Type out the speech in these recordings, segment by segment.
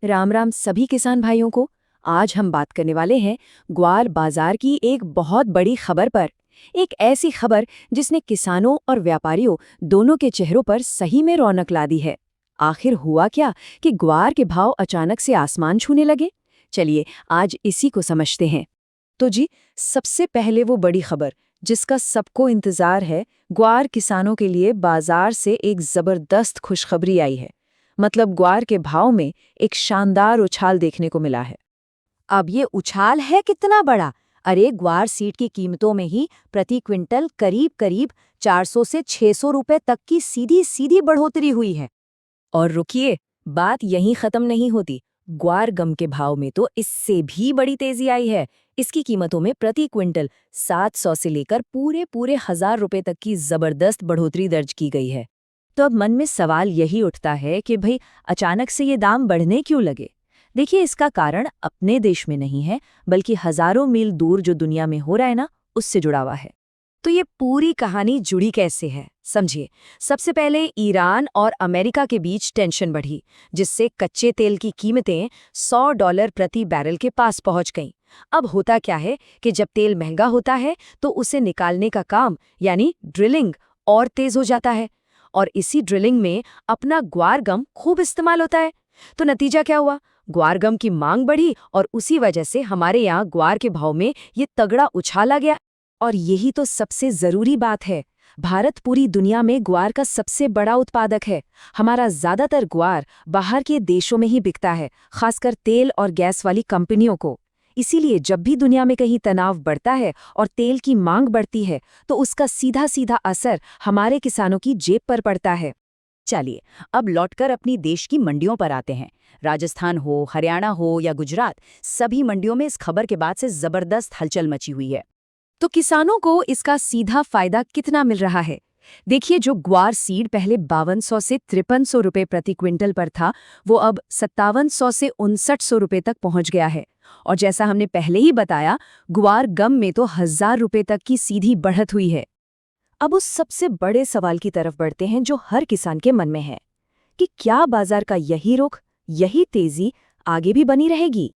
राम राम सभी किसान भाइयों को। आज हम बात करने वाले हैं ग्वार बाजार की एक बहुत बड़ी खबर पर। एक ऐसी खबर जिसने किसानों और व्यापारियों दोनों के चेहरों पर सही में रौनक ला दी है। आखिर हुआ क्या कि ग्वार के भाव अचानक से आसमान छूने लगे? चलिए आज इसी को समझते हैं। तो जी, सबसे पहले वो बड़ी खबर जिसका सबको इंतजार है, ग्वार किसानों के लिए बाजार से एक जबरदस्त खुशखबरी आई है। मतलब ग्वार के भाव में एक शानदार उछाल देखने को मिला है। अब ये उछाल है कितना बड़ा। अरे ग्वार सीड की कीमतों में ही प्रति क्विंटल करीब करीब 400 से 600 रुपए तक की सीधी सीधी बढ़ोतरी हुई है। और रुकिए, बात यहीं खत्म नहीं होती। ग्वार गम के भाव में तो इससे भी बड़ी तेजी आई है। इसकी कीमतों में प्रति क्विंटल 700 से लेकर पूरे पूरे 1000 रुपए तक की जबरदस्त बढ़ोतरी दर्ज की गई है। तो अब मन में सवाल यही उठता है कि भाई अचानक से ये दाम बढ़ने क्यों लगे? देखिए, इसका कारण अपने देश में नहीं है, बल्कि हजारों मील दूर जो दुनिया में हो रहा है ना, उससे जुड़ा हुआ है। तो ये पूरी कहानी जुड़ी कैसे है, समझिए। सबसे पहले ईरान और अमेरिका के बीच टेंशन बढ़ी, जिससे कच्चे तेल की कीमतें $100 प्रति बैरल के पास पहुंच गईं। अब होता क्या है कि जब तेल महंगा होता है तो उसे निकालने का काम यानी ड्रिलिंग और तेज हो जाता है, और इसी ड्रिलिंग में अपना ग्वार गम खूब इस्तेमाल होता है। तो नतीजा क्या हुआ? ग्वार गम की मांग बढ़ी और उसी वजह से हमारे यहाँ ग्वार के भाव में ये तगड़ा उछाल आ गया। और यही तो सबसे जरूरी बात है, भारत पूरी दुनिया में ग्वार का सबसे बड़ा उत्पादक है। हमारा ज्यादातर ग्वार बाहर के देशों में ही बिकता है, खासकर तेल और गैस वाली कंपनियों को। इसीलिए जब भी दुनिया में कहीं तनाव बढ़ता है और तेल की मांग बढ़ती है, तो उसका सीधा सीधा असर हमारे किसानों की जेब पर पड़ता है। चलिए अब लौटकर अपनी देश की मंडियों पर आते हैं। राजस्थान हो, हरियाणा हो या गुजरात, सभी मंडियों में इस खबर के बाद से जबरदस्त हलचल मची हुई है। तो किसानों को इसका सीधा फायदा कितना मिल रहा है? देखिए, जो ग्वार सीड पहले 5200 से 5300 रुपए प्रति क्विंटल पर था, वो अब 5700 से 5900 रुपए तक पहुंच गया है। और जैसा हमने पहले ही बताया, ग्वार गम में तो 1000 रुपए तक की सीधी बढ़त हुई है। अब उस सबसे बड़े सवाल की तरफ बढ़ते हैं जो हर किसान के मन में है कि क्या बाजार का यही रुख, यही तेजी आगे भी बनी रहेगी?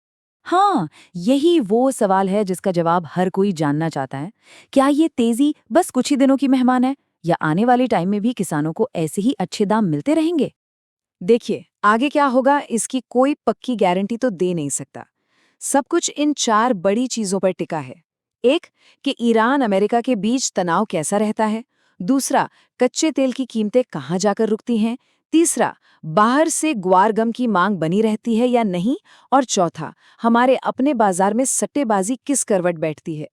हाँ, यही वो सवाल है जिसका जवाब हर कोई जानना चाहता है। क्या ये तेजी बस कुछ ही दिनों की मेहमान है, या आने वाले टाइम में भी किसानों को ऐसे ही अच्छे दाम मिलते रहेंगे? देखिए, आगे क्या होगा इसकी कोई पक्की गारंटी तो दे नहीं सकता। सब कुछ इन 4 बड़ी चीजों पर टिका है। एक, कि ईरान अमेरिका के बीच तनाव कैसा रहता है। दूसरा, कच्चे तेल की कीमतें कहाँ जाकर रुकती हैं। तीसरा, बाहर से ग्वार गम की मांग बनी रहती है या नहीं। और चौथा, हमारे अपने बाजार में सट्टेबाजी किस करवट बैठती है।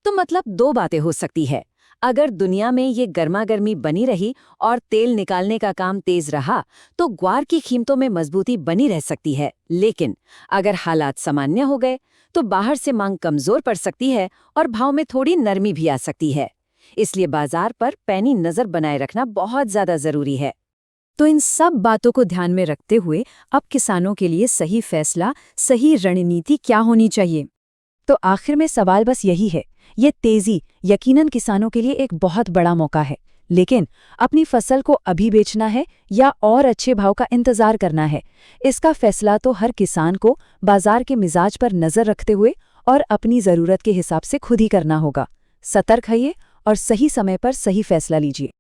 तो मतलब 2 बातें हो सकती है। अगर दुनिया में ये गर्मा गर्मी बनी रही और तेल निकालने का काम तेज रहा, तो ग्वार की कीमतों में मजबूती बनी रह सकती है। लेकिन अगर हालात सामान्य हो गए, तो बाहर से मांग कमजोर पड़ सकती है और भाव में थोड़ी नरमी भी आ सकती है। इसलिए बाजार पर पैनी नजर बनाए रखना बहुत ज्यादा जरूरी है। तो इन सब बातों को ध्यान में रखते हुए अब किसानों के लिए सही फैसला, सही रणनीति क्या होनी चाहिए? तो आखिर में सवाल बस यही है। ये तेजी यकीनन किसानों के लिए एक बहुत बड़ा मौका है, लेकिन अपनी फसल को अभी बेचना है या और अच्छे भाव का इंतजार करना है, इसका फैसला तो हर किसान को बाजार के मिजाज पर नजर रखते हुए और अपनी जरूरत के हिसाब से खुद ही करना होगा। सतर्क रहिए और सही समय पर सही फैसला लीजिए।